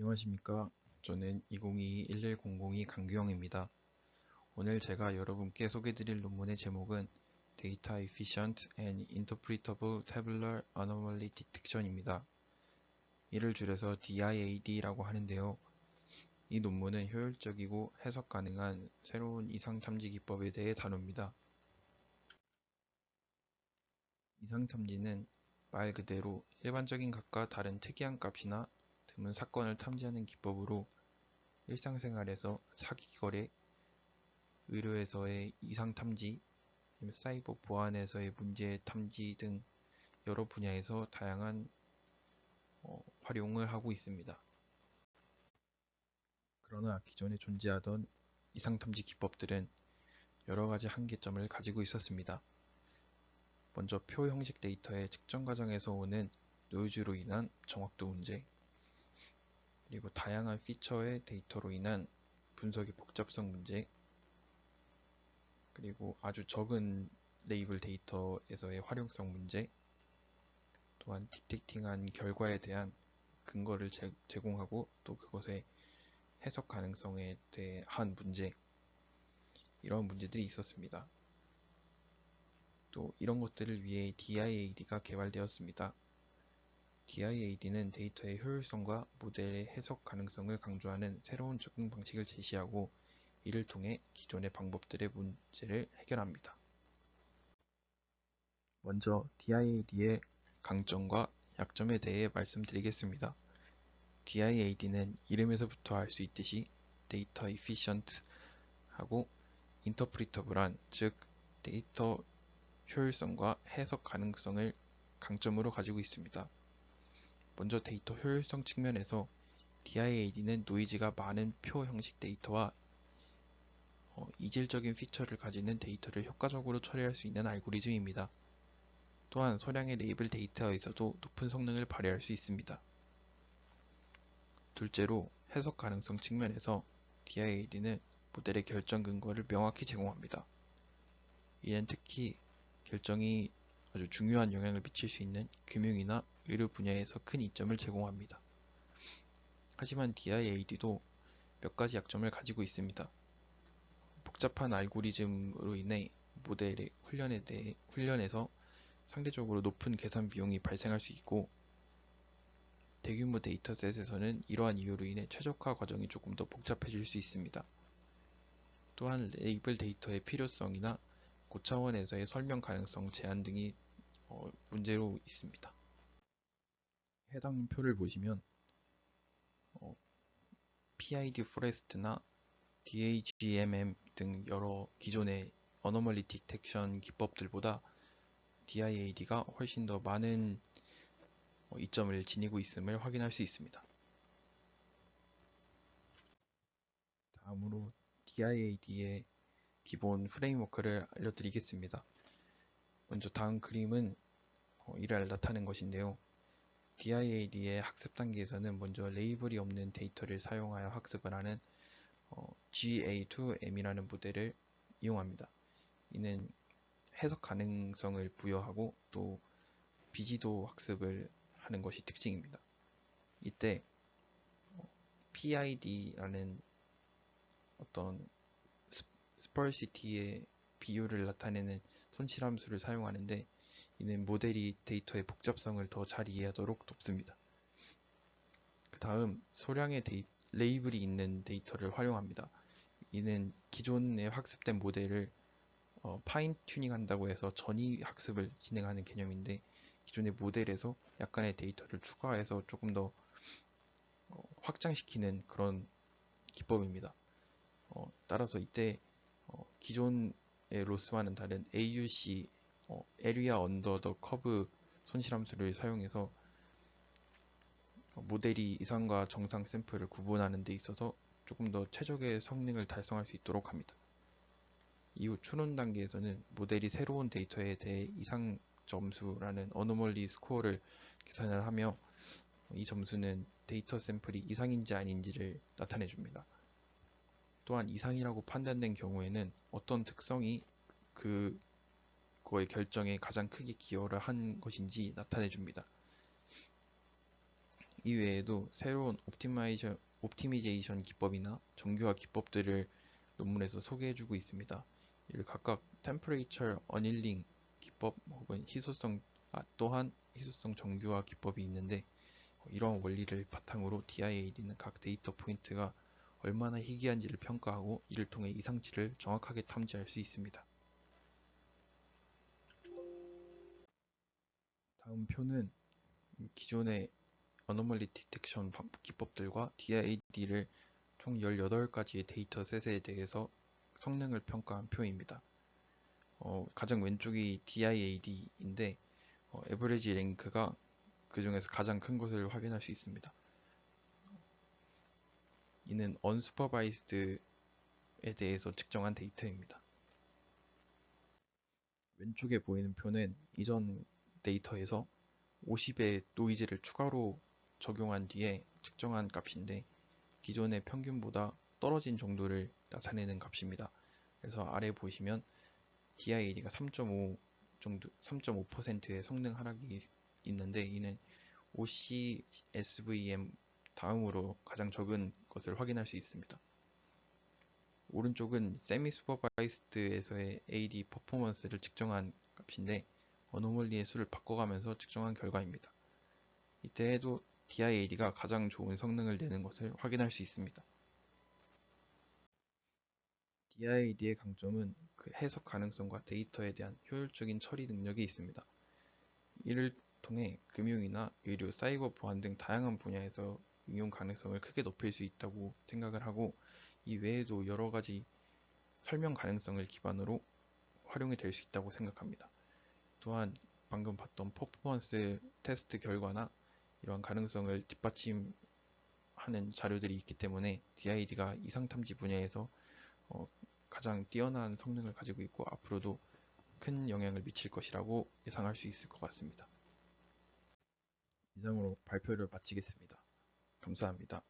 안녕하십니까. 저는 2022-1100이 강규영입니다. 오늘 제가 여러분께 소개드릴 논문의 제목은 Data Efficient and Interpretable Tabular Anomaly Detection입니다. 이를 줄여서 DIAD라고 하는데요. 이 논문은 효율적이고 해석 가능한 새로운 이상 탐지 기법에 대해 다룹니다. 이상 탐지는 말 그대로 일반적인 값과 다른 특이한 값이나 드문 사건을 탐지하는 기법으로 일상생활에서 사기 거래, 의료에서의 이상 탐지, 사이버 보안에서의 문제 탐지 등 여러 분야에서 다양한 활용을 하고 있습니다. 그러나 기존에 존재하던 이상 탐지 기법들은 여러 가지 한계점을 가지고 있었습니다. 먼저 표 형식 데이터의 측정 과정에서 오는 노이즈로 인한 정확도 문제, 그리고 다양한 피처의 데이터로 인한 분석의 복잡성 문제, 그리고 아주 적은 레이블 데이터에서의 활용성 문제, 또한 디텍팅한 결과에 대한 근거를 제공하고 또 그것의 해석 가능성에 대한 문제, 이런 문제들이 있었습니다. 또 이런 것들을 위해 DIAD가 개발되었습니다. DIAD는 데이터의 효율성과 모델의 해석 가능성을 강조하는 새로운 접근 방식을 제시하고 이를 통해 기존의 방법들의 문제를 해결합니다. 먼저 DIAD의 강점과 약점에 대해 말씀드리겠습니다. DIAD는 이름에서부터 알 수 있듯이 데이터 efficient 하고 interpretable한, 즉 데이터 효율성과 해석 가능성을 강점으로 가지고 있습니다. 먼저 데이터 효율성 측면에서 DIAD는 노이즈가 많은 표 형식 데이터와 이질적인 피처를 가지는 데이터를 효과적으로 처리할 수 있는 알고리즘입니다. 또한 소량의 레이블 데이터에서도 높은 성능을 발휘할 수 있습니다. 둘째로 해석 가능성 측면에서 DIAD는 모델의 결정 근거를 명확히 제공합니다. 이는 특히 결정이 아주 중요한 영향을 미칠 수 있는 금융이나 의료 분야에서 큰 이점을 제공합니다. 하지만 DIAD도 몇 가지 약점을 가지고 있습니다. 복잡한 알고리즘으로 인해 모델의 훈련에서 상대적으로 높은 계산 비용이 발생할 수 있고, 대규모 데이터셋에서는 이러한 이유로 인해 최적화 과정이 조금 더 복잡해질 수 있습니다. 또한 레이블 데이터의 필요성이나 고차원에서의 설명 가능성 제한 등이 문제로 있습니다. 해당 표를 보시면 PID 포레스트나 DAGMM 등 여러 기존의 어노멀리 디텍션 기법들보다 DIAD가 훨씬 더 많은 이점을 지니고 있음을 확인할 수 있습니다. 다음으로 DIAD의 기본 프레임워크를 알려드리겠습니다. 먼저 다음 그림은 이를 나타낸 것인데요. DIAD의 학습 단계에서는 먼저 레이블이 없는 데이터를 사용하여 학습을 하는 GA2M이라는 모델을 이용합니다. 이는 해석 가능성을 부여하고 또 비지도 학습을 하는 것이 특징입니다. 이때 PID라는 어떤 스펄시티의 비율을 나타내는 손실함수를 사용하는데, 이는 모델이 데이터의 복잡성을 더 잘 이해하도록 돕습니다. 그 다음 소량의 레이블이 있는 데이터를 활용합니다. 이는 기존에 학습된 모델을 파인 튜닝 한다고 해서 전위 학습을 진행하는 개념인데, 기존의 모델에서 약간의 데이터를 추가해서 조금 더 확장시키는 그런 기법입니다. 따라서 이때 기존의 로스와는 다른 AUC, Area Under the Curve 손실함수를 사용해서 모델이 이상과 정상 샘플을 구분하는 데 있어서 조금 더 최적의 성능을 달성할 수 있도록 합니다. 이후 추론 단계에서는 모델이 새로운 데이터에 대해 이상 점수라는 어노멀리 스코어를 계산을 하며 이 점수는 데이터 샘플이 이상인지 아닌지를 나타내 줍니다. 또한 이상이라고 판단된 경우에는 어떤 특성이 그거의 결정에 가장 크게 기여를 한 것인지 나타내 줍니다. 이외에도 새로운 옵티미제이션 기법이나 정교화 기법들을 논문에서 소개해주고 있습니다. 이를 각각 템퍼레이처 어닐링 기법 혹은 또한 희소성 정교화 기법이 있는데, 이러한 원리를 바탕으로 DIAD는 각 데이터 포인트가 얼마나 희귀한지를 평가하고 이를 통해 이상치를 정확하게 탐지할 수 있습니다. 다음 표는 기존의 어노멀리 디텍션 기법들과 DIAD를 총 18가지의 데이터셋에 대해서 성능을 평가한 표입니다. 가장 왼쪽이 DIAD인데 에버리지 랭크가 그 중에서 가장 큰 것을 확인할 수 있습니다. 이는 언수퍼바이스드에 대해서 측정한 데이터입니다. 왼쪽에 보이는 표는 이전 데이터에서 50의 노이즈를 추가로 적용한 뒤에 측정한 값인데, 기존의 평균보다 떨어진 정도를 나타내는 값입니다. 그래서 아래 보시면 DIAD가 3.5 정도, 3.5%의 성능 하락이 있는데, 이는 OCSVM 다음으로 가장 적은 것을 확인할 수 있습니다. 오른쪽은 세미 슈퍼바이스드에서의 AD 퍼포먼스를 측정한 값인데, 어노멀리의 수를 바꿔가면서 측정한 결과입니다. 이때에도 DIAD가 가장 좋은 성능을 내는 것을 확인할 수 있습니다. DIAD의 강점은 그 해석 가능성과 데이터에 대한 효율적인 처리 능력이 있습니다. 이를 통해 금융이나 의료, 사이버 보안 등 다양한 분야에서 응용 가능성을 크게 높일 수 있다고 생각을 하고, 이 외에도 여러 가지 설명 가능성을 기반으로 활용이 될 수 있다고 생각합니다. 또한 방금 봤던 퍼포먼스 테스트 결과나 이러한 가능성을 뒷받침하는 자료들이 있기 때문에 DID가 이상 탐지 분야에서 가장 뛰어난 성능을 가지고 있고 앞으로도 큰 영향을 미칠 것이라고 예상할 수 있을 것 같습니다. 이상으로 발표를 마치겠습니다. 감사합니다.